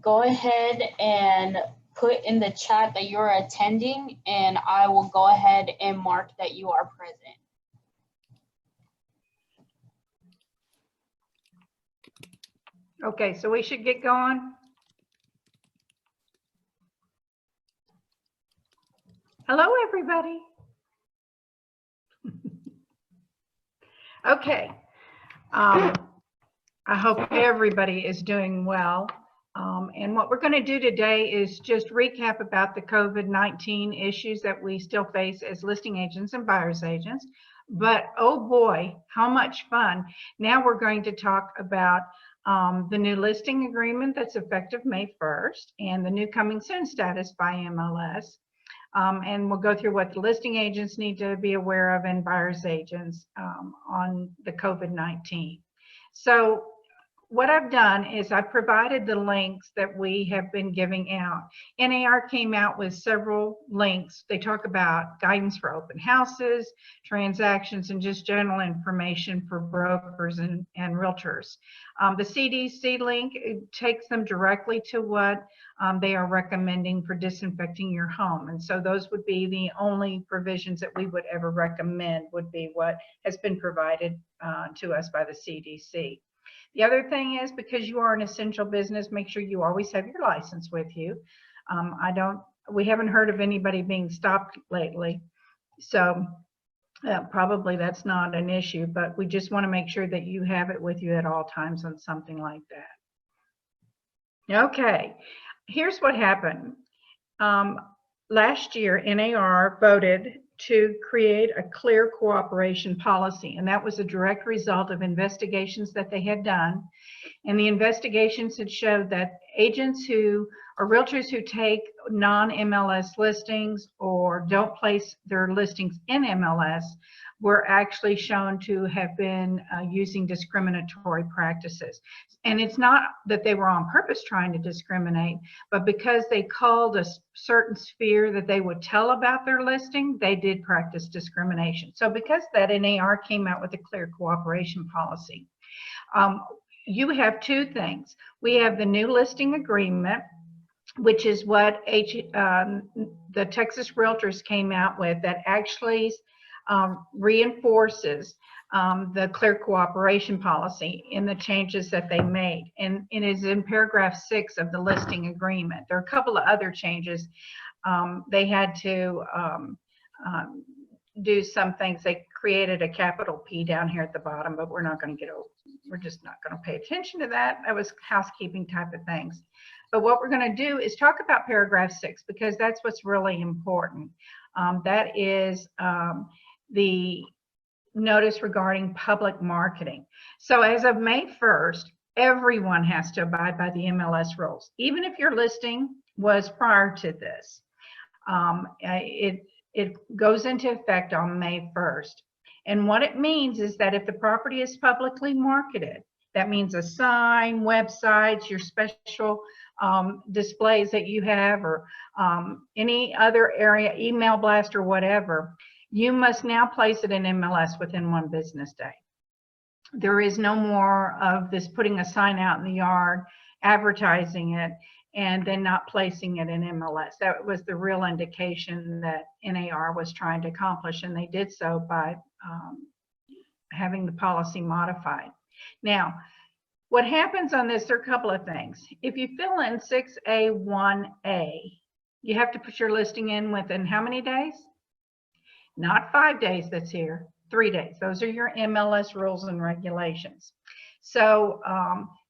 go ahead and put in the chat that you're attending, and I will go ahead and mark that you are present. Okay, so we should get going. Hello, everybody. Okay. I hope everybody is doing well. And what we're going to do today is just recap about the COVID-19 issues that we still face as listing agents and buyer's agents. But oh boy, how much fun. Now we're going to talk about the new listing agreement that's effective May 1st and the new coming soon status by MLS. And we'll go through what the listing agents need to be aware of and buyer's agents on the COVID-19. So what I've done is I've provided the links that we have been giving out. NAR came out with several links. They talk about guidance for open houses, transactions, and just general information for brokers and realtors. The CDC link takes them directly to what they are recommending for disinfecting your home. And so those would be the only provisions that we would ever recommend would be what has been provided to us by the CDC. The other thing is, because you are an essential business, make sure you always have your license with you. We haven't heard of anybody being stopped lately, so probably that's not an issue, but we just want to make sure that you have it with you at all times on something like that. Okay, here's what happened. Last year, NAR voted to create a clear cooperation policy, and that was a direct result of investigations that they had done. And the investigations had showed that agents who or realtors who take non-MLS listings or don't place their listings in MLS were actually shown to have been using discriminatory practices. And it's not that they were on purpose trying to discriminate, but because they called a certain sphere that they would tell about their listing, they did practice discrimination. So because that, NAR came out with a clear cooperation policy. You have two things. We have the new listing agreement, which is what the Texas Realtors came out with, that actually reinforces the clear cooperation policy in the changes that they made. And it is in paragraph 6 of the listing agreement. There are a couple of other changes. They had to do some things. They created a capital P down here at the bottom, but we're just not going to pay attention to that. That was housekeeping type of things. But what we're going to do is talk about paragraph 6, because that's what's really important. That is the notice regarding public marketing. So as of May 1st, everyone has to abide by the MLS rules, even if your listing was prior to this. It goes into effect on May 1st. And what it means is that if the property is publicly marketed, that means a sign, websites, your special displays that you have, or any other area, email blast or whatever, you must now place it in MLS within 1 business day. There is no more of this putting a sign out in the yard, advertising it, and then not placing it in MLS. That was the real indication that NAR was trying to accomplish, and they did so by having the policy modified. Now, what happens on this, there are a couple of things. If you fill in 6A1A, you have to put your listing in within how many days? Not 5 days that's here, 3 days. Those are your MLS rules and regulations. So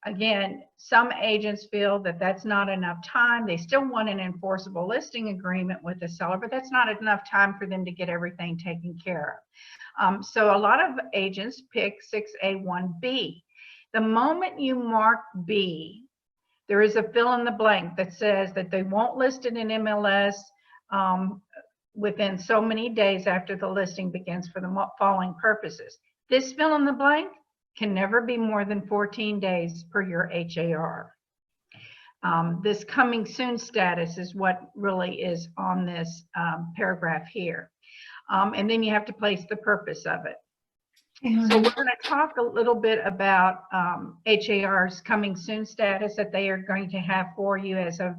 again, some agents feel that that's not enough time. They still want an enforceable listing agreement with the seller, but that's not enough time for them to get everything taken care of. So a lot of agents pick 6A1B. The moment you mark B, there is a fill in the blank that says that they won't list it in MLS within so many days after the listing begins for the following purposes. This fill in the blank can never be more than 14 days per your HAR. This coming soon status is what really is on this paragraph here. And then you have to place the purpose of it. So we're going to talk a little bit about HAR's coming soon status that they are going to have for you as of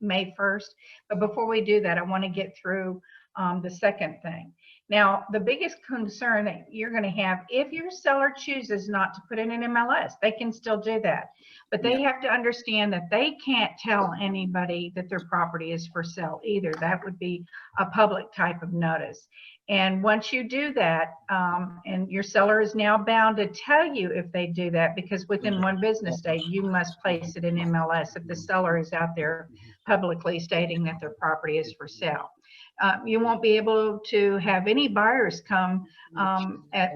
May 1st. But before we do that, I want to get through the second thing. Now, the biggest concern that you're going to have, if your seller chooses not to put in an MLS, they can still do that. But they have to understand that they can't tell anybody that their property is for sale either. That would be a public type of notice. And once you do that, and your seller is now bound to tell you if they do that, because within 1 business day, you must place it in MLS if the seller is out there publicly stating that their property is for sale. You won't be able to have any buyers come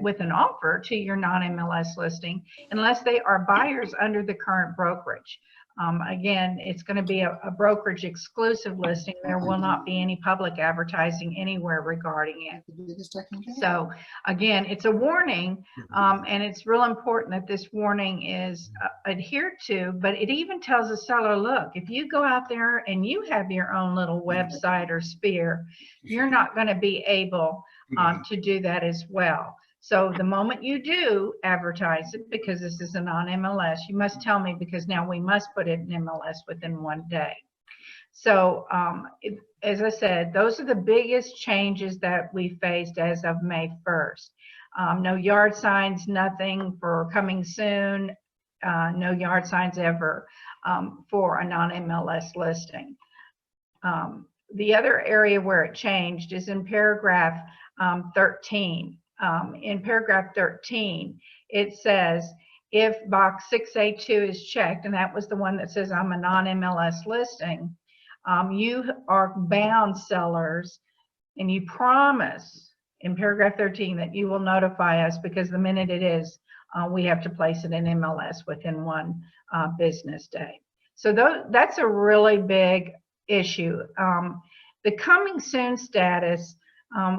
with an offer to your non-MLS listing unless they are buyers under the current brokerage. Again, it's going to be a brokerage exclusive listing. There will not be any public advertising anywhere regarding it. So again, it's a warning, and it's real important that this warning is adhered to, but it even tells the seller, look, if you go out there and you have your own little website or sphere, you're not going to be able to do that as well. So the moment you do advertise it, because this is a non-MLS, you must tell me, because now we must put it in MLS within 1 day. So as I said, those are the biggest changes that we faced as of May 1st. No yard signs, nothing for coming soon, no yard signs ever for a non-MLS listing. The other area where it changed is in paragraph 13. In paragraph 13, it says, if box 6A2 is checked, and that was the one that says I'm a non-MLS listing, you are bound, sellers, and you promise in paragraph 13 that you will notify us, because the minute it is, we have to place it in MLS within 1 business day. So that's a really big issue. The coming soon status,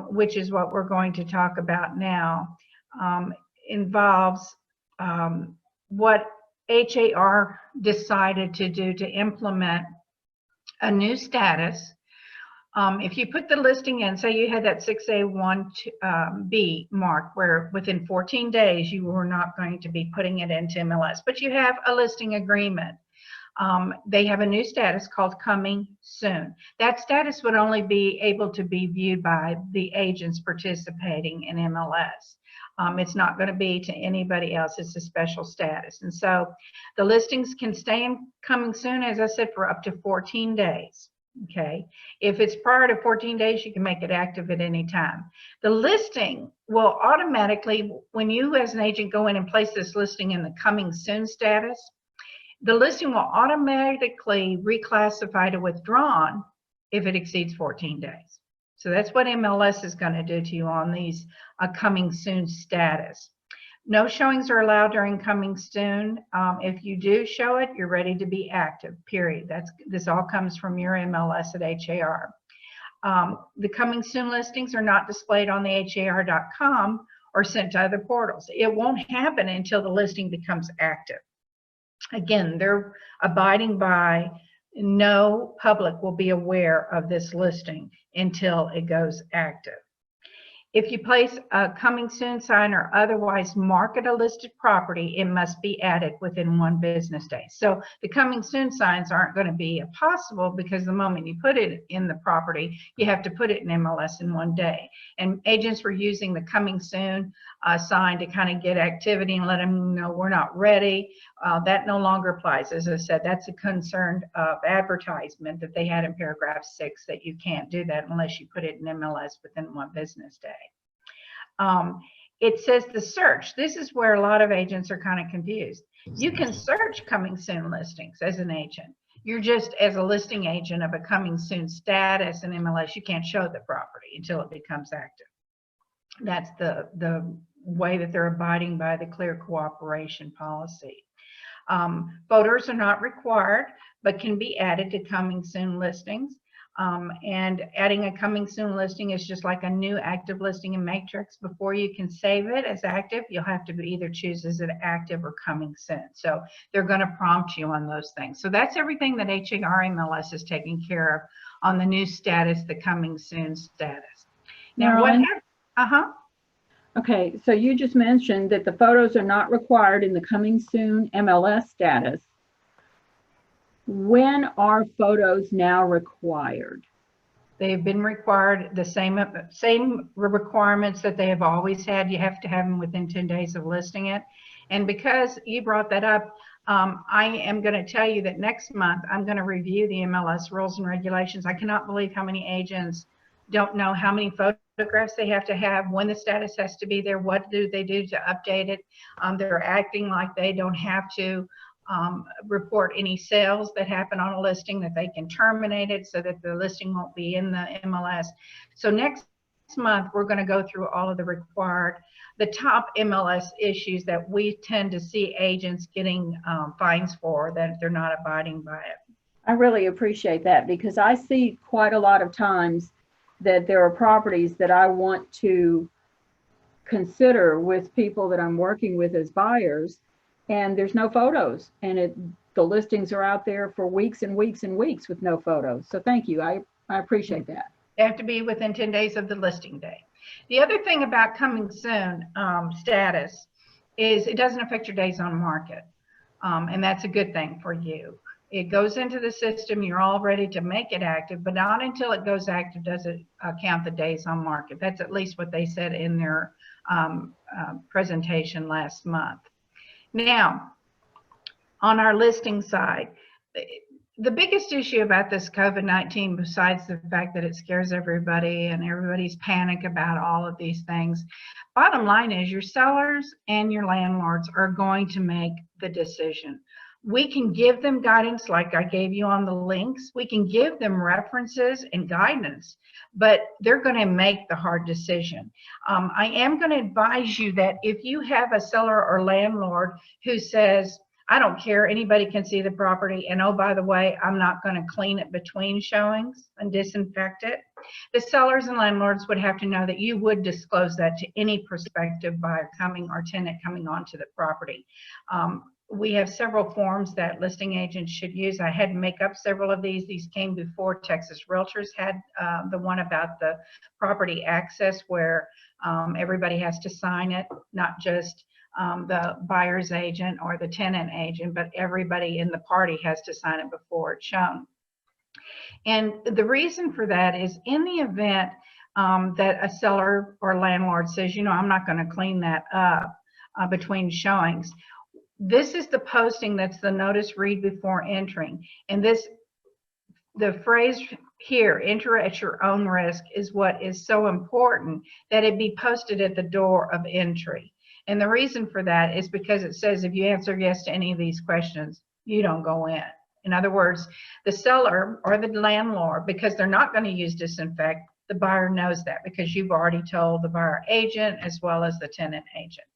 which is what we're going to talk about now, involves what HAR decided to do to implement a new status. If you put the listing in, say you had that 6A1B mark where within 14 days you were not going to be putting it into MLS, but you have a listing agreement. They have a new status called coming soon. That status would only be able to be viewed by the agents participating in MLS. It's not going to be to anybody else. It's a special status. And so the listings can stay in coming soon, as I said, for up to 14 days. Okay. If it's prior to 14 days, you can make it active at any time. The listing will automatically, when you as an agent go in and place this listing in the coming soon status, the listing will automatically reclassify to withdrawn if it exceeds 14 days. So that's what MLS is going to do to you on these coming soon status. No showings are allowed during coming soon. If you do show it, you're ready to be active, period. This all comes from your MLS at HAR. The coming soon listings are not displayed on the HAR.com or sent to other portals. It won't happen until the listing becomes active. Again, they're abiding by no public will be aware of this listing until it goes active. If you place a coming soon sign or otherwise market a listed property, it must be added within 1 business day. So the coming soon signs aren't going to be possible, because the moment you put it in the property, you have to put it in MLS in 1 day. And agents were using the coming soon sign to kind of get activity and let them know we're not ready. That no longer applies. As I said, that's a concern of advertisement that they had in paragraph 6, that you can't do that unless you put it in MLS within 1 business day. It says the search. This is where a lot of agents are kind of confused. You can search coming soon listings as an agent. You're just, as a listing agent of a coming soon status in MLS, you can't show the property until it becomes active. That's the way that they're abiding by the clear cooperation policy. Photos are not required, but can be added to coming soon listings. And adding a coming soon listing is just like a new active listing in Matrix. Before you can save it as active, you'll have to either choose as it active or coming soon. So they're going to prompt you on those things. So that's everything that HAR MLS is taking care of on the new status, the coming soon status. Now, Marilyn, Okay, so you just mentioned that the photos are not required in the coming soon MLS status. When are photos now required? They've been required the same requirements that they have always had. You have to have them within 10 days of listing it. And because you brought that up, I am going to tell you that next month I'm going to review the MLS rules and regulations. I cannot believe how many agents don't know how many photographs they have to have, when the status has to be there, what do they do to update it. They're acting like they don't have to report any sales that happen on a listing, that they can terminate it so that the listing won't be in the MLS. So next month, we're going to go through all of the top MLS issues that we tend to see agents getting fines for, that they're not abiding by it. I really appreciate that, because I see quite a lot of times that there are properties that I want to consider with people that I'm working with as buyers, and there's no photos, and the listings are out there for weeks and weeks and weeks with no photos. So thank you. I appreciate that. They have to be within 10 days of the listing day. The other thing about coming soon status is it doesn't affect your days on market. And that's a good thing for you. It goes into the system, you're all ready to make it active, but not until it goes active does it count the days on market. That's at least what they said in their presentation last month. Now, on our listing side, the biggest issue about this COVID-19, besides the fact that it scares everybody and everybody's panic about all of these things, bottom line is your sellers and your landlords are going to make the decision. We can give them guidance like I gave you on the links. We can give them references and guidance, but they're going to make the hard decision. I am going to advise you that if you have a seller or landlord who says, I don't care, anybody can see the property, and oh, by the way, I'm not going to clean it between showings and disinfect it, the sellers and landlords would have to know that you would disclose that to any prospective buyer coming or tenant coming onto the property. We have several forms that listing agents should use. I had to make up several of these. These came before Texas Realtors had the one about the property access, where everybody has to sign it, not just the buyer's agent or the tenant agent, but everybody in the party has to sign it before it's shown. And the reason for that is, in the event that a seller or landlord says, you know, I'm not going to clean that up between showings, this is the posting that's the notice read before entering. And the phrase here, enter at your own risk, is what is so important, that it be posted at the door of entry. And the reason for that is because it says if you answer yes to any of these questions, you don't go in. In other words, the seller or the landlord, because they're not going to use disinfect, the buyer knows that because you've already told the buyer agent as well as the tenant agent.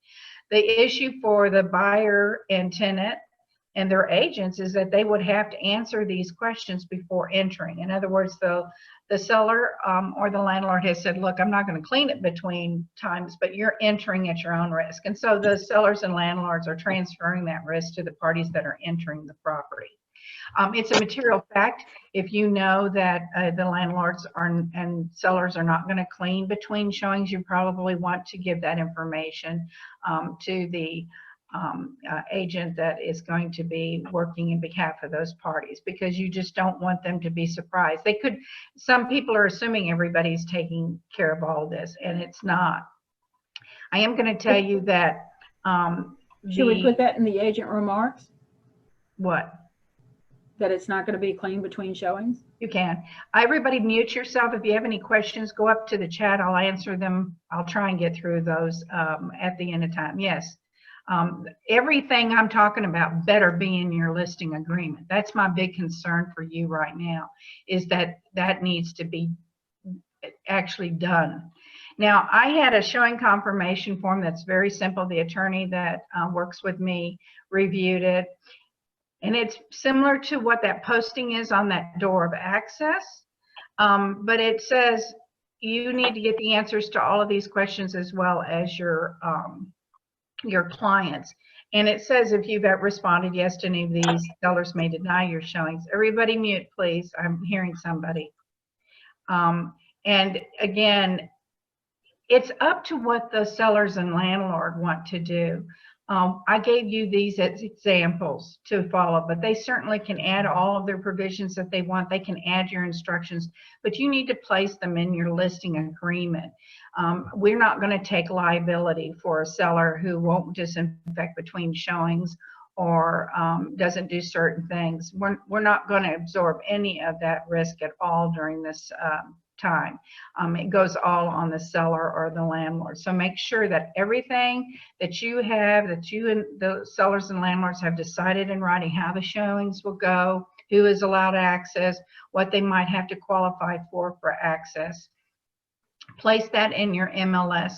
The issue for the buyer and tenant and their agents is that they would have to answer these questions before entering. In other words, the seller or the landlord has said, look, I'm not going to clean it between times, but you're entering at your own risk. And so the sellers and landlords are transferring that risk to the parties that are entering the property. It's a material fact. If you know that the landlords and sellers are not going to clean between showings, you probably want to give that information to the agent that is going to be working in behalf of those parties, because you just don't want them to be surprised. Some people are assuming everybody's taking care of all this, and it's not. I am going to tell you that. Should we put that in the agent remarks? What? That it's not going to be clean between showings? You can. Everybody mute yourself. If you have any questions, go up to the chat. I'll answer them. I'll try and get through those at the end of time. Yes. Everything I'm talking about better be in your listing agreement. That's my big concern for you right now, is that needs to be actually done. Now, I had a showing confirmation form that's very simple. The attorney that works with me reviewed it. And it's similar to what that posting is on that door of access. But it says you need to get the answers to all of these questions as well as your clients. And it says if you've responded yes to any of these, sellers may deny your showings. Everybody mute, please. I'm hearing somebody. And again, It's up to what the sellers and landlord want to do. I gave you these as examples to follow, but they certainly can add all of their provisions that they want. They can add your instructions, but you need to place them in your listing agreement. We're not going to take liability for a seller who won't disinfect between showings or doesn't do certain things. We're not going to absorb any of that risk at all during this time. It goes all on the seller or the landlord. So make sure that everything that you have, that you and the sellers and landlords have decided in writing how the showings will go, who is allowed access, what they might have to qualify for access. Place that in your MLS,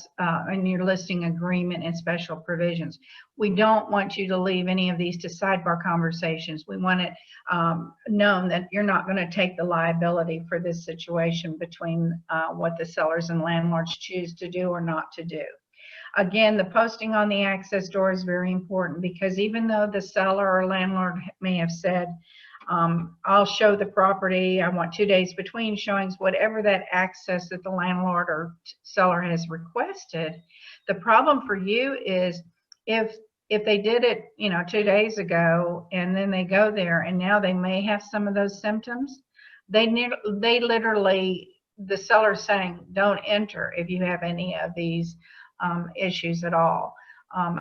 in your listing agreement and special provisions. We don't want you to leave any of these to sidebar conversations. We want it known that you're not going to take the liability for this situation between what the sellers and landlords choose to do or not to do. Again, the posting on the access door is very important, because even though the seller or landlord may have said, I'll show the property, I want 2 days between showings, whatever that access that the landlord or seller has requested. The problem for you is if they did it, 2 days ago, and then they go there and now they may have some of those symptoms, they literally, the seller's saying, don't enter if you have any of these issues at all.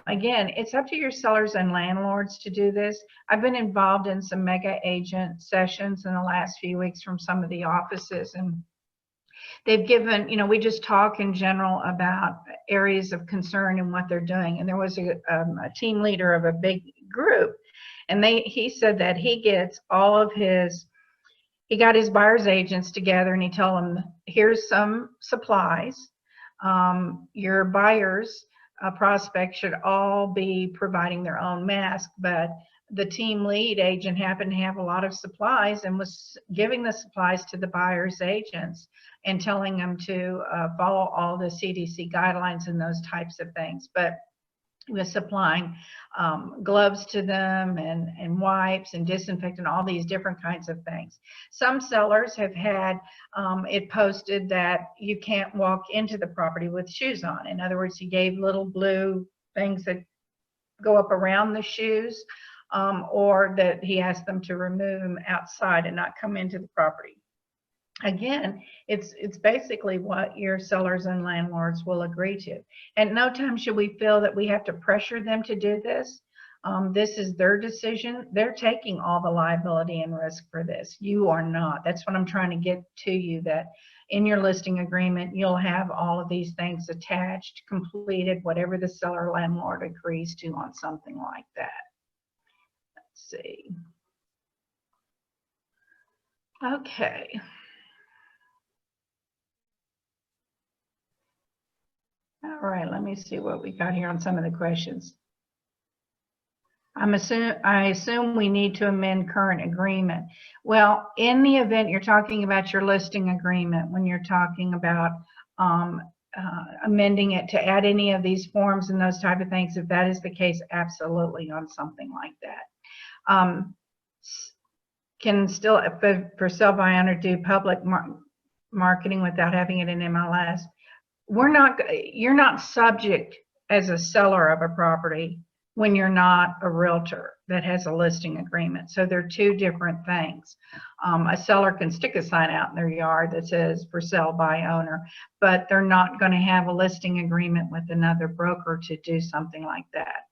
Again, it's up to your sellers and landlords to do this. I've been involved in some mega agent sessions in the last few weeks from some of the offices, and they've given, we just talk in general about areas of concern and what they're doing. And there was a team leader of a big group, and he said that he gets all of he got his buyer's agents together and he told them, here's some supplies. Your buyers prospects should all be providing their own mask, but the team lead agent happened to have a lot of supplies and was giving the supplies to the buyer's agents and telling them to follow all the CDC guidelines and those types of things. But he was supplying gloves to them and wipes and disinfectant, all these different kinds of things. Some sellers have had it posted that you can't walk into the property with shoes on. In other words, he gave little blue things that go up around the shoes, or that he asked them to remove them outside and not come into the property. Again, it's basically what your sellers and landlords will agree to. At no time should we feel that we have to pressure them to do this. This is their decision. They're taking all the liability and risk for this. You are not. That's what I'm trying to get to you, that in your listing agreement, you'll have all of these things attached, completed, whatever the seller landlord agrees to on something like that. Let's see. Okay. All right, let me see what we got here on some of the questions. I assume we need to amend current agreement. Well, in the event you're talking about your listing agreement, when you're talking about amending it to add any of these forms and those type of things, if that is the case, absolutely on something like that. Can still, for sale by owner, do public marketing without having it in MLS. You're not subject as a seller of a property when you're not a realtor that has a listing agreement. So they're two different things. A seller can stick a sign out in their yard that says for sale by owner, but they're not going to have a listing agreement with another broker to do something like that.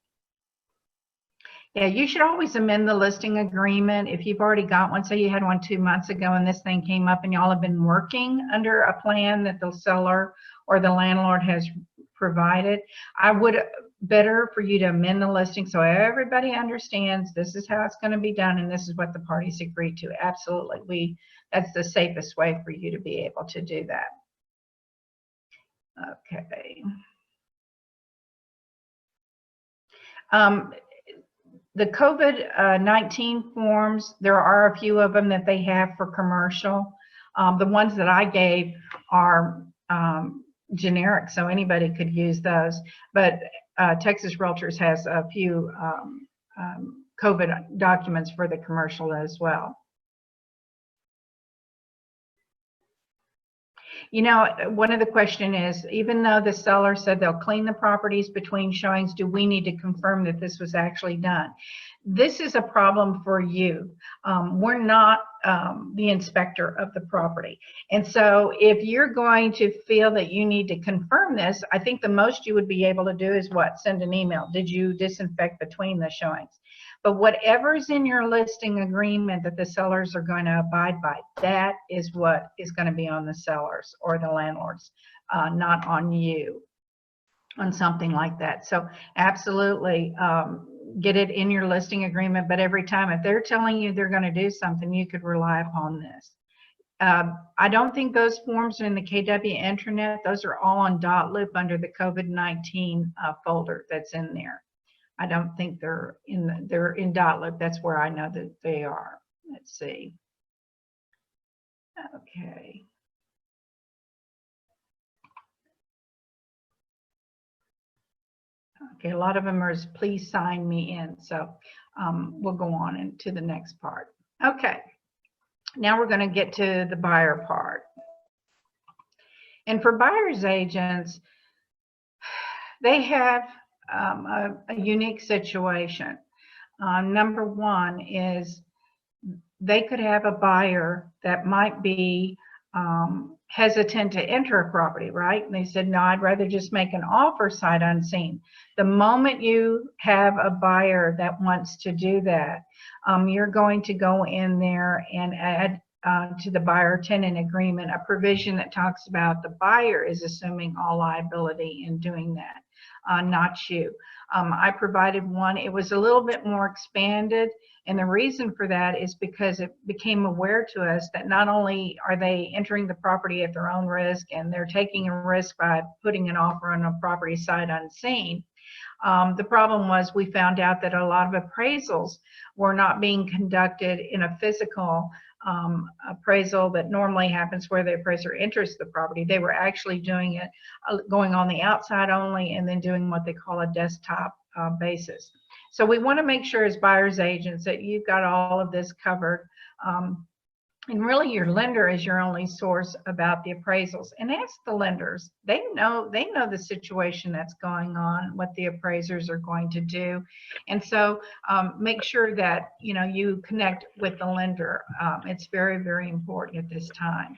Yeah, you should always amend the listing agreement if you've already got one. Say you had one 2 months ago and this thing came up and y'all have been working under a plan that the seller or the landlord has provided. I would better for you to amend the listing so everybody understands this is how it's going to be done and this is what the parties agreed to. Absolutely, that's the safest way for you to be able to do that. Okay. The COVID-19 forms, there are a few of them that they have for commercial. The ones that I gave are generic, so anybody could use those. But Texas Realtors has a few COVID documents for the commercial as well. You know, one of the question is, even though the seller said they'll clean the properties between showings, do we need to confirm that this was actually done? This is a problem for you. We're not the inspector of the property. And so if you're going to feel that you need to confirm this, I think the most you would be able to do is what? Send an email. Did you disinfect between the showings? But whatever's in your listing agreement that the sellers are going to abide by, that is what is going to be on the sellers or the landlords, not on you on something like that. So absolutely get it in your listing agreement, but every time if they're telling you they're going to do something, you could rely upon this. I don't think those forms are in the KW intranet. Those are all on .loop under the COVID-19 folder that's in there. I don't think they're in .loop. That's where I know that they are. Let's see. Okay. Okay, a lot of them are please sign me in. So we'll go on into the next part. Okay, now we're going to get to the buyer part. And for buyer's agents, they have a unique situation. Number one is they could have a buyer that might be hesitant to enter a property, right? And they said, no, I'd rather just make an offer sight unseen. The moment you have a buyer that wants to do that, you're going to go in there and add to the buyer tenant agreement a provision that talks about the buyer is assuming all liability in doing that, not you. I provided one. It was a little bit more expanded. And the reason for that is because it became aware to us that not only are they entering the property at their own risk and they're taking a risk by putting an offer on a property sight unseen. The problem was we found out that a lot of appraisals were not being conducted in a physical appraisal that normally happens where the appraiser enters the property. They were actually doing it, going on the outside only and then doing what they call a desktop basis. So we want to make sure as buyer's agents that you've got all of this covered. And really your lender is your only source about the appraisals. And ask the lenders. They know the situation that's going on, what the appraisers are going to do. And so make sure that you connect with the lender. It's very, very important at this time.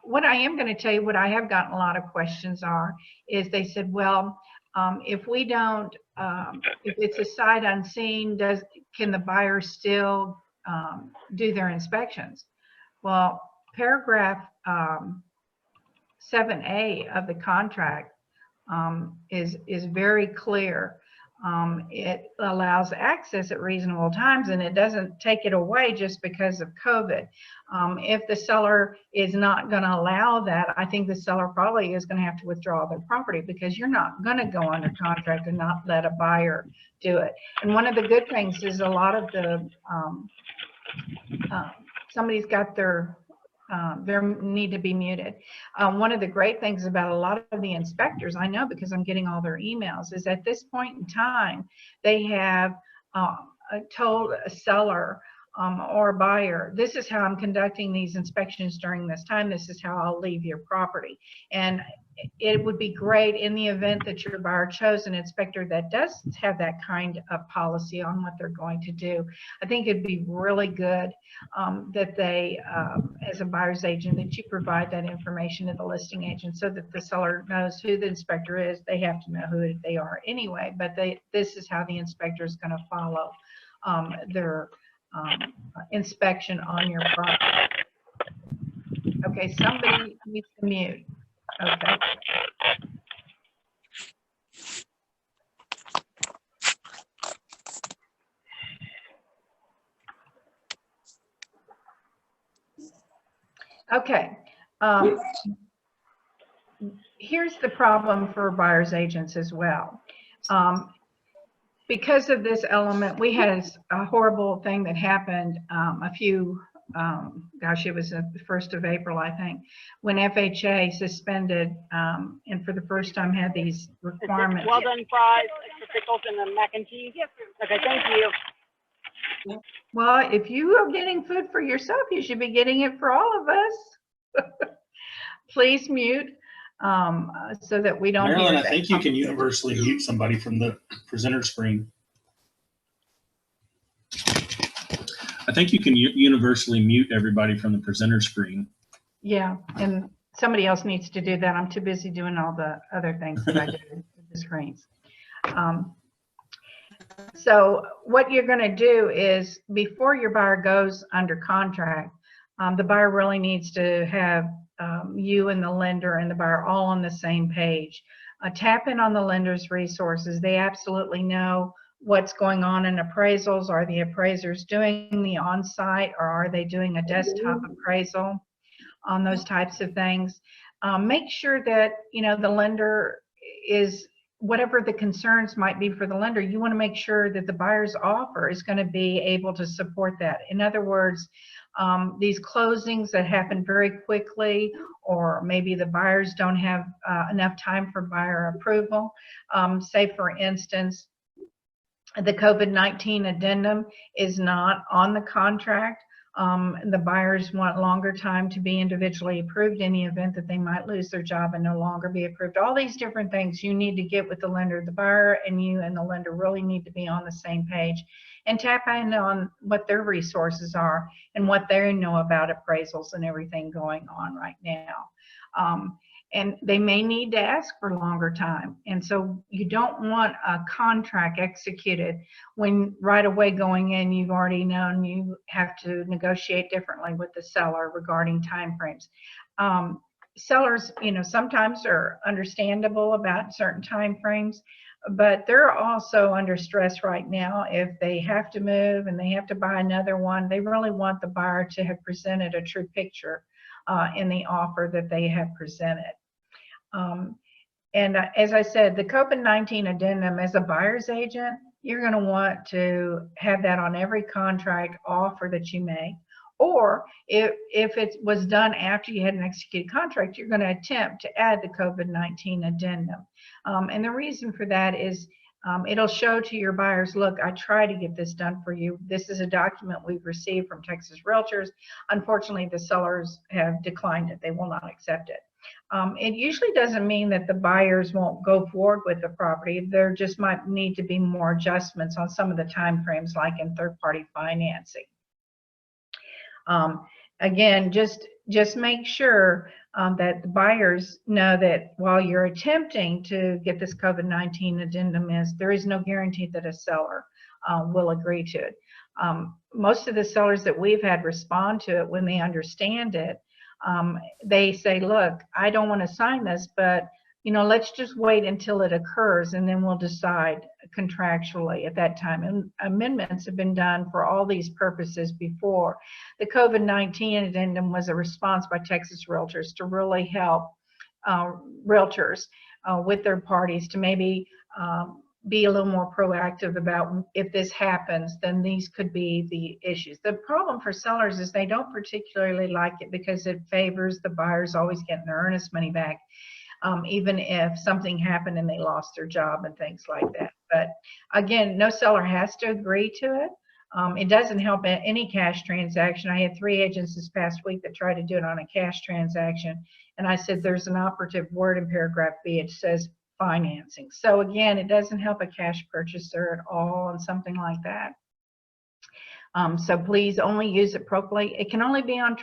What I am going to tell you, what I have gotten a lot of questions is they said, well, if we don't, if it's a sight unseen, can the buyer still do their inspections? Well, paragraph 7A of the contract is very clear. It allows access at reasonable times, and it doesn't take it away just because of COVID. If the seller is not going to allow that, I think the seller probably is going to have to withdraw their property, because you're not going to go under contract and not let a buyer do it. And one of the good things is a lot of the somebody's got their need to be muted. One of the great things about a lot of the inspectors, I know because I'm getting all their emails, is at this point in time, they have told a seller or a buyer, this is how I'm conducting these inspections during this time. This is how I'll leave your property. And it would be great in the event that your buyer chose an inspector that does have that kind of policy on what they're going to do. I think it'd be really good that they, as a buyer's agent, that you provide that information to the listing agent so that the seller knows who the inspector is. They have to know who they are anyway, but this is how the inspector is going to follow their inspection on your property. Okay, somebody needs to mute. Okay. Okay. Here's the problem for buyer's agents as well. Because of this element, we had a horrible thing that happened gosh, it was the 1st of April, I think, when FHA suspended and for the first time had these requirements. Well done, fries, extra pickles, and the mac and cheese. Okay, thank you. Well, if you are getting food for yourself, you should be getting it for all of us. please mute so that we don't Marilyn, hear I that. think you can universally mute somebody from the presenter screen. I think you can universally mute everybody from the presenter screen. Yeah, and somebody else needs to do that. I'm too busy doing all the other things that I do with the screens. So what you're going to do is, before your buyer goes under contract, the buyer really needs to have you and the lender and the buyer all on the same page. Tap in on the lender's resources. They absolutely know what's going on in appraisals. Are the appraisers doing the on-site, or are they doing a desktop appraisal on those types of things? Make sure that, you know, the lender is, whatever the concerns might be for the lender, you want to make sure that the buyer's offer is going to be able to support that. In other words, these closings that happen very quickly, or maybe the buyers don't have enough time for buyer approval. Say, for instance, the COVID-19 addendum is not on the contract. The buyers want longer time to be individually approved in the event that they might lose their job and no longer be approved. All these different things you need to get with the lender. The buyer and you and the lender really need to be on the same page, and tap in on what their resources are and what they know about appraisals and everything going on right now. And they may need to ask for longer time. And so you don't want a contract executed when right away going in, you've already known you have to negotiate differently with the seller regarding timeframes. Sellers, you know, sometimes are understandable about certain timeframes, but they're also under stress right now. If they have to move and they have to buy another one, they really want the buyer to have presented a true picture in the offer that they have presented. And as I said, the COVID-19 addendum, as a buyer's agent, you're going to want to have that on every contract offer that you make. Or if it was done after you had an executed contract, you're going to attempt to add the COVID-19 addendum. And the reason for that is it'll show to your buyers, look, I try to get this done for you. This is a document we've received from Texas Realtors. Unfortunately, the sellers have declined it. They will not accept it. It usually doesn't mean that the buyers won't go forward with the property. There just might need to be more adjustments on some of the time frames, like in third-party financing. Again, just make sure that the buyers know that while you're attempting to get this COVID-19 addendum, there is no guarantee that a seller will agree to it. Most of the sellers that we've had respond to it when they understand it. They say, look, I don't want to sign this, but you know, let's just wait until it occurs and then we'll decide contractually at that time. And amendments have been done for all these purposes before. The COVID-19 addendum was a response by Texas Realtors to really help realtors with their parties to maybe be a little more proactive about, if this happens, then these could be the issues. The problem for sellers is they don't particularly like it because it favors the buyers always getting their earnest money back, even if something happened and they lost their job and things like that. But again, no seller has to agree to it. It doesn't help any cash transaction. I had 3 agents this past week that tried to do it on a cash transaction, and I said there's an operative word in paragraph B. It says financing. So again, it doesn't help a cash purchaser at all on something like that. So please only use it appropriately. It can only be on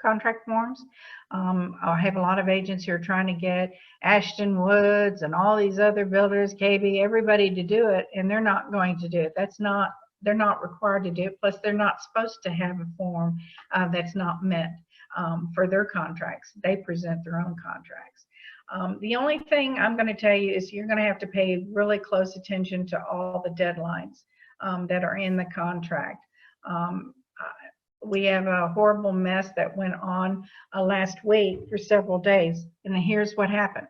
contract forms. I have a lot of agents who are trying to get Ashton Woods and all these other builders, KB, everybody to do it, and they're not going to do it. They're not required to do it. Plus, they're not supposed to have a form that's not meant for their contracts. They present their own contracts. The only thing I'm going to tell you is you're going to have to pay really close attention to all the deadlines that are in the contract. We have a horrible mess that went on last week for several days, and here's what happened.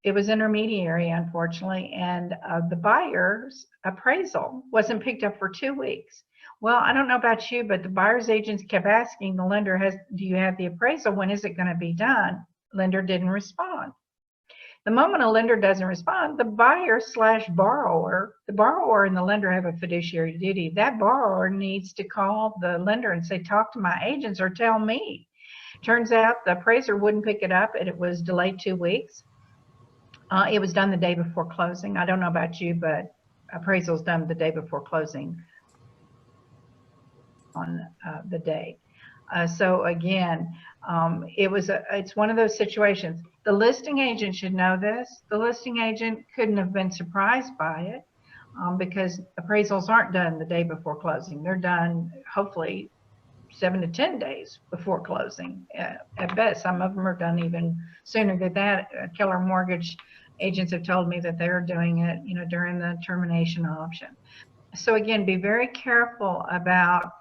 It was intermediary, unfortunately, and the buyer's appraisal wasn't picked up for 2 weeks. Well, I don't know about you, but the buyer's agents kept asking the lender, do you have the appraisal? When is it going to be done? Lender didn't respond. The moment a lender doesn't respond, the buyer/borrower, the borrower and the lender have a fiduciary duty. That borrower needs to call the lender and say, talk to my agents or tell me. Turns out the appraiser wouldn't pick it up, and it was delayed 2 weeks. It was done the day before closing. I don't know about you, but appraisal's done the day before closing on the day. So again, it's one of those situations. The listing agent should know this. The listing agent couldn't have been surprised by it because appraisals aren't done the day before closing. They're done hopefully 7 to 10 days before closing at best. Some of them are done even sooner than that. Keller Mortgage agents have told me that they're doing it, during the termination option. So again, be very careful about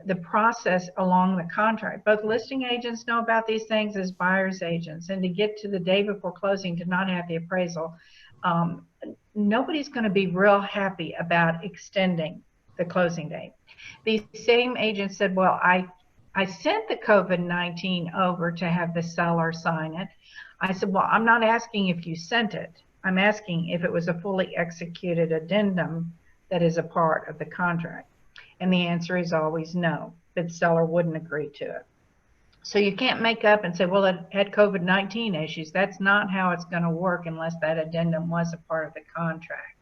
the process along the contract. Both listing agents know about these things as buyer's agents, and to get to the day before closing to not have the appraisal, nobody's going to be real happy about extending the closing date. These same agents said, well, I sent the COVID-19 over to have the seller sign it. I said, well, I'm not asking if you sent it. I'm asking if it was a fully executed addendum that is a part of the contract. And the answer is always no. The seller wouldn't agree to it. So you can't make up and say, well, it had COVID-19 issues. That's not how it's going to work unless that addendum was a part of the contract.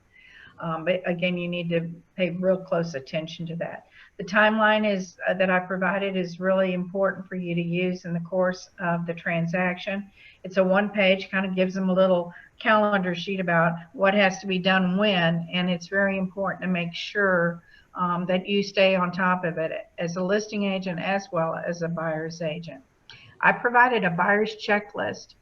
But again, you need to pay real close attention to that. The timeline is that I provided is really important for you to use in the course of the transaction. It's a 1-page, kind of gives them a little calendar sheet about what has to be done when, and it's very important to make sure that you stay on top of it as a listing agent as well as a buyer's agent. I provided a buyer's checklist,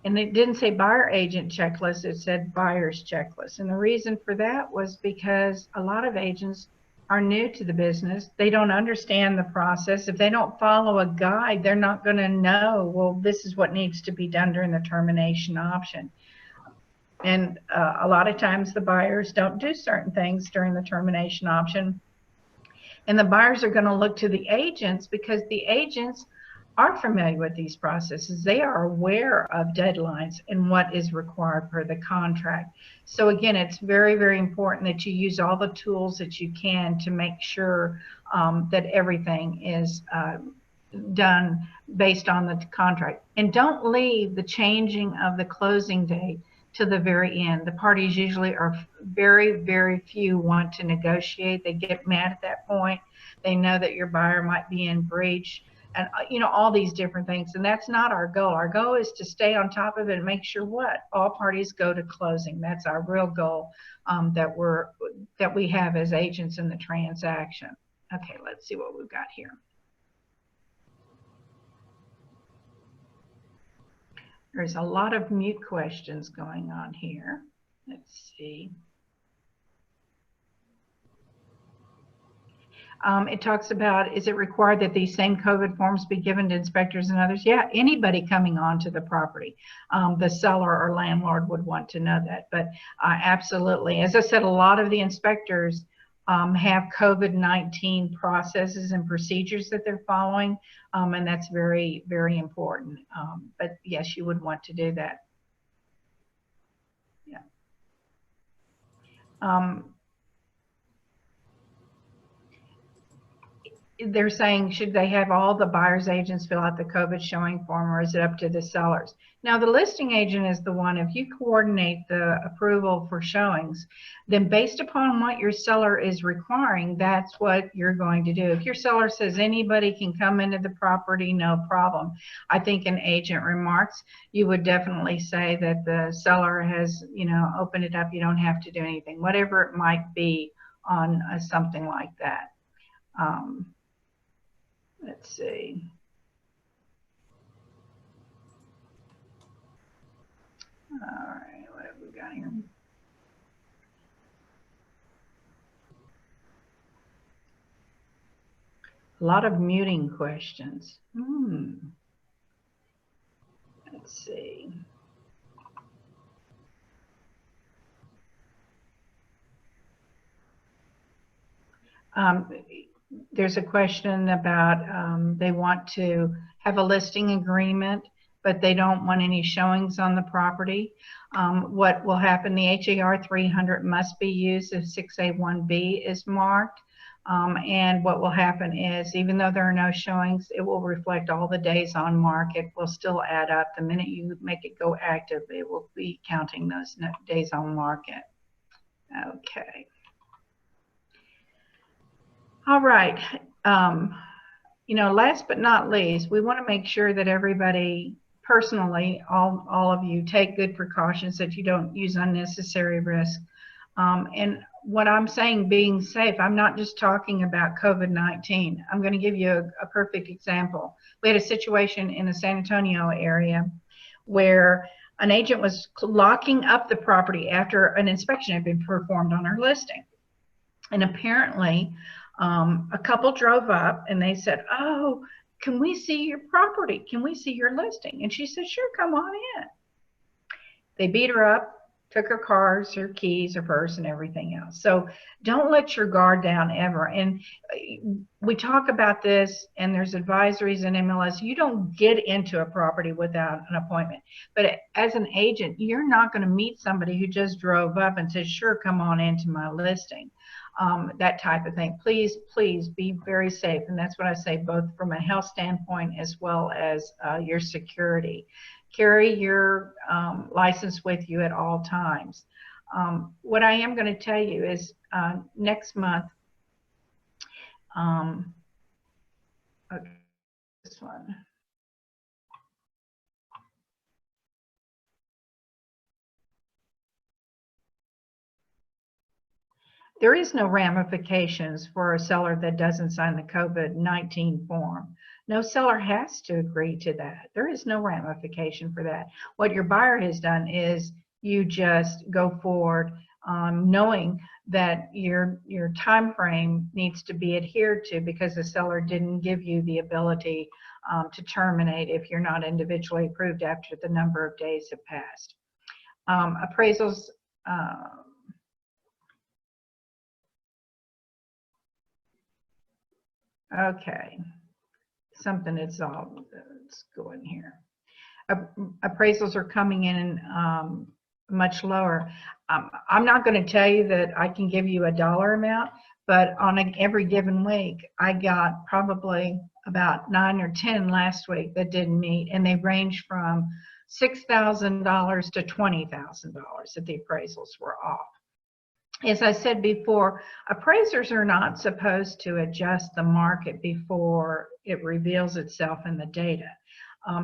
and it didn't say buyer agent checklist, it said buyer's checklist. And the reason for that was because a lot of agents are new to the business. They don't understand the process. If they don't follow a guide, they're not going to know, well, this is what needs to be done during the termination option. And a lot of times the buyers don't do certain things during the termination option. And the buyers are going to look to the agents because the agents are familiar with these processes. They are aware of deadlines and what is required per the contract. So again, it's very, very important that you use all the tools that you can to make sure that everything is done based on the contract. And don't leave the changing of the closing date to the very end. The parties usually are very, very few want to negotiate. They get mad at that point. They know that your buyer might be in breach, and all these different things. And that's not our goal. Our goal is to stay on top of it and make sure all parties go to closing. That's our real goal that we have as agents in the transaction. Okay, let's see what we've got here. There's a lot of mute questions going on here. Let's see. It talks about, is it required that these same COVID forms be given to inspectors and others? Yeah, anybody coming onto the property, the seller or landlord would want to know that. But absolutely, as I said, a lot of the inspectors have COVID-19 processes and procedures that they're following, and that's very, very important. But yes, you would want to do that. Yeah. They're saying, should they have all the buyer's agents fill out the COVID showing form, or is it up to the sellers? Now, the listing agent is the one, if you coordinate the approval for showings, then based upon what your seller is requiring, that's what you're going to do. If your seller says anybody can come into the property, no problem. I think in agent remarks, you would definitely say that the seller has, opened it up. You don't have to do anything, whatever it might be on something like that. Let's see. All right, what have we got here? A lot of muting questions. Let's see. There's a question about they want to have a listing agreement, but they don't want any showings on the property. What will happen, the HAR 300 must be used if 6A1B is marked. And what will happen is, even though there are no showings, it will reflect all the days on market, will still add up. The minute you make it go active, it will be counting those days on market. Okay. All right. You know, last but not least, we want to make sure that everybody personally, all of you, take good precautions, that you don't use unnecessary risk. And what I'm saying, being safe, I'm not just talking about COVID-19. I'm going to give you a perfect example. We had a situation in the San Antonio area where an agent was locking up the property after an inspection had been performed on her listing. And apparently, a couple drove up and they said, "Oh, can we see your property? Can we see your listing?" And she said, "Sure, come on in." They beat her up, took her cars, her keys, her purse, and everything else. So don't let your guard down ever. And we talk about this, and there's advisories in MLS. You don't get into a property without an appointment. But as an agent, you're not going to meet somebody who just drove up and said, "Sure, come on into my listing." That type of thing. Please, please be very safe. And that's what I say, both from a health standpoint as well as your security. Carry your license with you at all times. What I am going to tell you is next month, okay, this one. There is no ramifications for a seller that doesn't sign the COVID-19 form. No seller has to agree to that. There is no ramification for that. What your buyer has done is you just go forward knowing that your time frame needs to be adhered to, because the seller didn't give you the ability to terminate if you're not individually approved after the number of days have passed. Appraisals. Okay, something is all, let's go in here. Appraisals are coming in much lower. I'm not going to tell you that I can give you a dollar amount, but on every given week, I got probably about 9 or 10 last week that didn't meet, and they range from $6,000 to $20,000 that the appraisals were off. As I said before, appraisers are not supposed to adjust the market before it reveals itself in the data.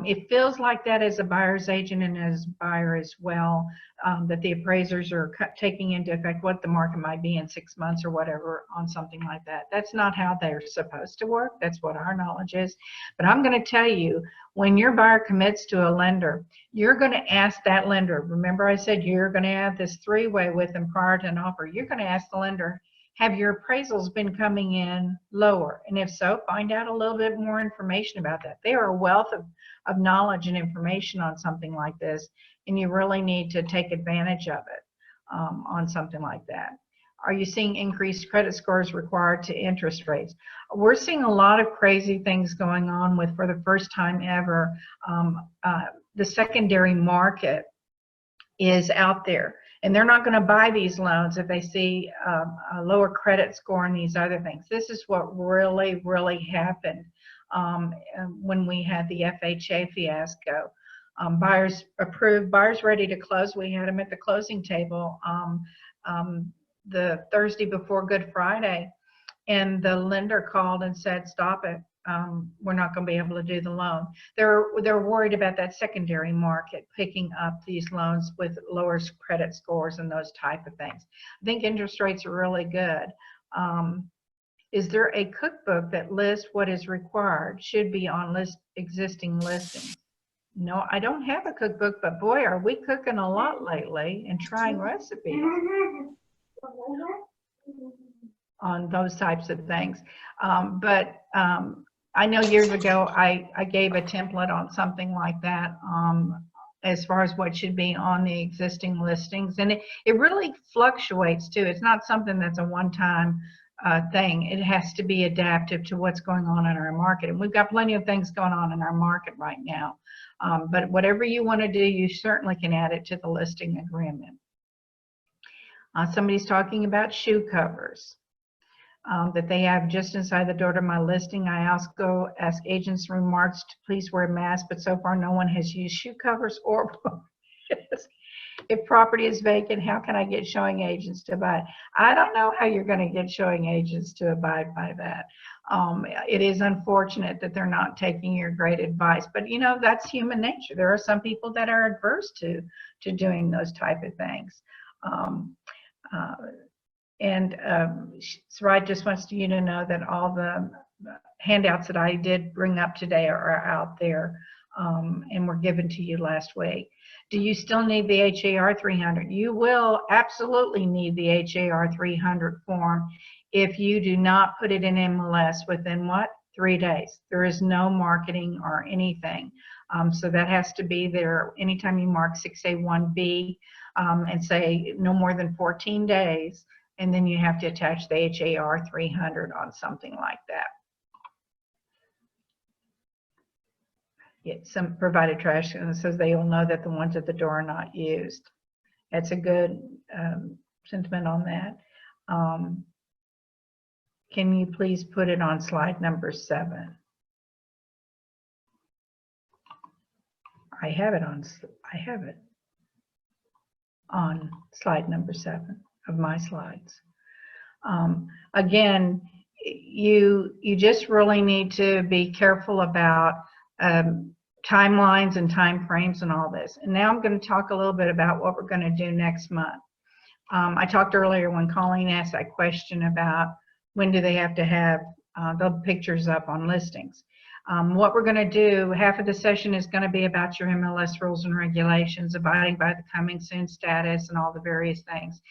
It feels like that as a buyer's agent and as a buyer as well, that the appraisers are taking into effect what the market might be in 6 months or whatever on something like that. That's not how they're supposed to work. That's what our knowledge is. But I'm going to tell you, when your buyer commits to a lender, you're going to ask that lender. Remember I said you're going to have this three-way with them prior to an offer. You're going to ask the lender, have your appraisals been coming in lower? And if so, find out a little bit more information about that. They are a wealth of knowledge and information on something like this, and you really need to take advantage of it on something like that. Are you seeing increased credit scores required to interest rates? We're seeing a lot of crazy things going on with, for the first time ever, the secondary market is out there. And they're not going to buy these loans if they see a lower credit score and these other things. This is what really, really happened when we had the FHA fiasco. Buyers approved, buyers ready to close. We had them at the closing table the Thursday before Good Friday, and the lender called and said, "Stop it. We're not going to be able to do the loan." They're worried about that secondary market picking up these loans with lower credit scores and those type of things. I think interest rates are really good. Is there a cookbook that lists what is required, should be on existing listings? No, I don't have a cookbook, but boy, are we cooking a lot lately and trying recipes on those types of things. I know years ago I gave a template on something like that as far as what should be on the existing listings, and it really fluctuates too. It's not something that's a one-time thing. It has to be adaptive to what's going on in our market, and we've got plenty of things going on in our market right now. But whatever you want to do, you certainly can add it to the listing agreement. Somebody's talking about shoe covers that they have just inside the door to my listing. I also ask agents remarks to please wear masks, but so far no one has used shoe covers or if property is vacant, how can I get showing agents to buy it? I don't know how you're going to get showing agents to abide by that. It is unfortunate that they're not taking your great advice, but you know, that's human nature. There are some people that are adverse to doing those type of things. Sarai just wants you to know that all the handouts that I did bring up today are out there and were given to you last week. Do you still need the HAR 300? You will absolutely need the HAR 300 form if you do not put it in MLS within what? 3 days. There is no marketing or anything. So that has to be there anytime you mark 6A1B and say no more than 14 days. And then you have to attach the HAR 300 on something like that. Some provided trash and says they will know that the ones at the door are not used. That's a good sentiment on that. Can you please put it on slide number 7? I have it on slide number 7 of my slides. Again, you just really need to be careful about timelines and time frames and all this. And now I'm going to talk a little bit about what we're going to do next month. I talked earlier when Colleen asked that question about when do they have to have the pictures up on listings. What we're going to do, half of the session is going to be about your MLS rules and regulations, abiding by the coming soon status and all the various things.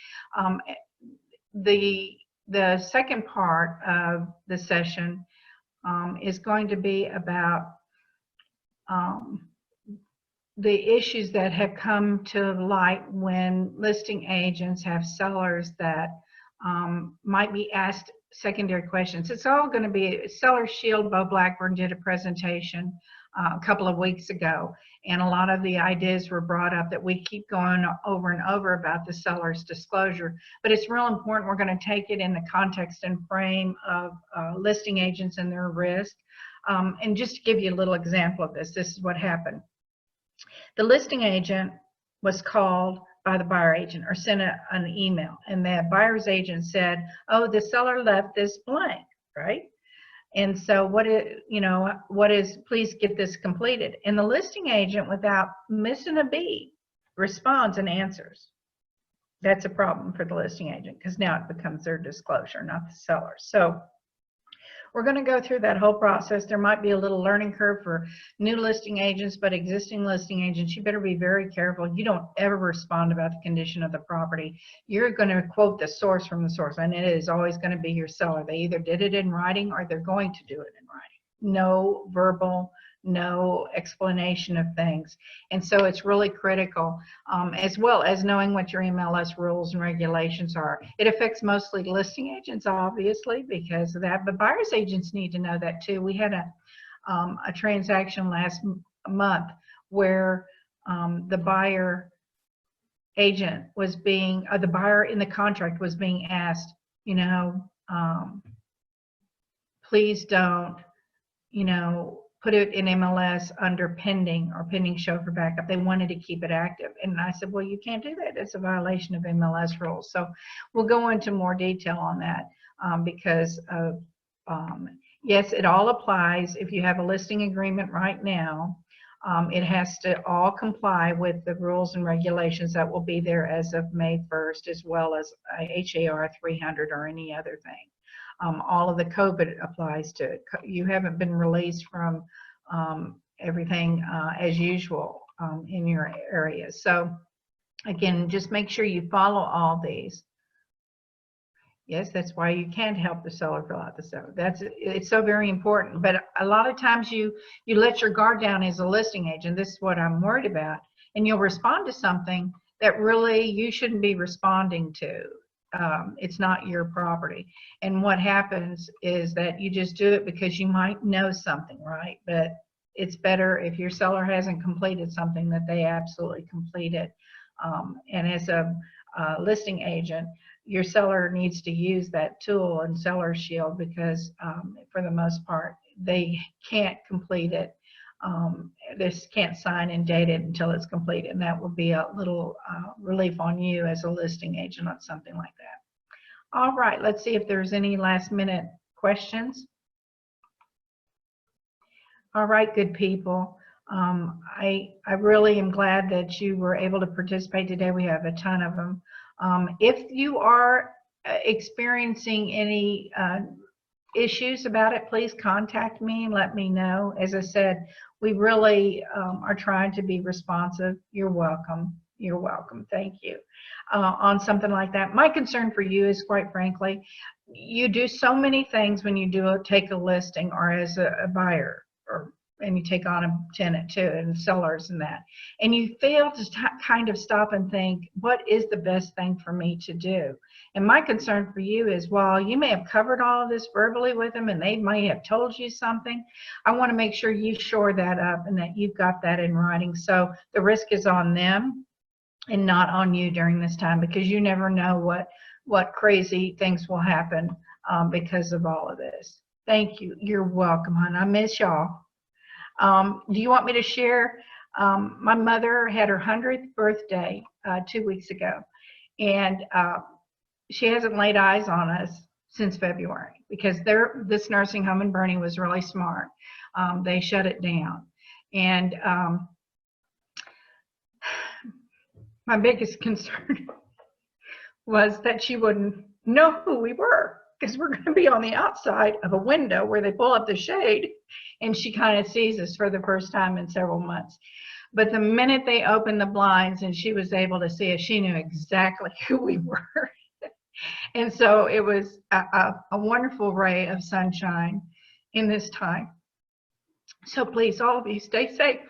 The second part of the session is going to be about the issues that have come to light when listing agents have sellers that might be asked secondary questions. It's all going to be Seller Shield. Bo Blackburn did a presentation a couple of weeks ago, and a lot of the ideas were brought up that we keep going over and over about the seller's disclosure. But it's real important. We're going to take it in the context and frame of listing agents and their risk. And just to give you a little example of this, this is what happened. The listing agent was called by the buyer agent or sent an email, and the buyer's agent said, oh, the seller left this blank, right? And so please get this completed. And the listing agent, without missing a beat, responds and answers. That's a problem for the listing agent because now it becomes their disclosure, not the seller. So we're going to go through that whole process. There might be a little learning curve for new listing agents, but existing listing agents, you better be very careful. You don't ever respond about the condition of the property. You're going to quote the source from the source, and it is always going to be your seller. They either did it in writing or they're going to do it in writing. No verbal, no explanation of things. And so it's really critical, as well as knowing what your MLS rules and regulations are. It affects mostly listing agents, obviously, because of that, but buyer's agents need to know that too. We had a transaction last month where the buyer agent was being, the buyer in the contract was being asked, please don't, put it in MLS under pending or pending show for backup. They wanted to keep it active. And I said, well, you can't do that. It's a violation of MLS rules. So we'll go into more detail on that because of, yes, it all applies. If you have a listing agreement right now, it has to all comply with the rules and regulations that will be there as of May 1st, as well as HAR 300 or any other thing. All of the COVID applies to it. You haven't been released from everything as usual in your area. So again, just make sure you follow all these. Yes, that's why you can't help the seller fill out the seller. It's so very important. But a lot of times you let your guard down as a listing agent. This is what I'm worried about. And you'll respond to something that really you shouldn't be responding to. It's not your property. And what happens is that you just do it because you might know something, right? But it's better if your seller hasn't completed something that they absolutely complete it. And as a listing agent, your seller needs to use that tool in Seller Shield because for the most part, they can't complete it. They just can't sign and date it until it's complete, and that will be a little relief on you as a listing agent on something like that. All right, let's see if there's any last minute questions. All right, good people. I really am glad that you were able to participate today. We have a ton of them. If you are experiencing any issues about it, please contact me and let me know. As I said, we really are trying to be responsive. You're welcome. You're welcome. Thank you. On something like that. My concern for you is, quite frankly, you do so many things when you take a listing or as a buyer, and you take on a tenant too, and sellers and that, and you fail to kind of stop and think, what is the best thing for me to do? And my concern for you is, while you may have covered all of this verbally with them and they may have told you something, I want to make sure you shore that up and that you've got that in writing. So the risk is on them and not on you during this time, because you never know what crazy things will happen because of all of this. Thank you. You're welcome, hon. I miss y'all. Do you want me to share? My mother had her 100th birthday 2 weeks ago, and she hasn't laid eyes on us since February because this nursing home in Bernie was really smart. They shut it down, and my biggest concern was that she wouldn't know who we were, because we're going to be on the outside of a window where they pull up the shade, and she kind of sees us for the first time in several months. But the minute they opened the blinds and she was able to see us, she knew exactly who we were. And so it was a wonderful ray of sunshine in this time. So please, all of you, stay safe.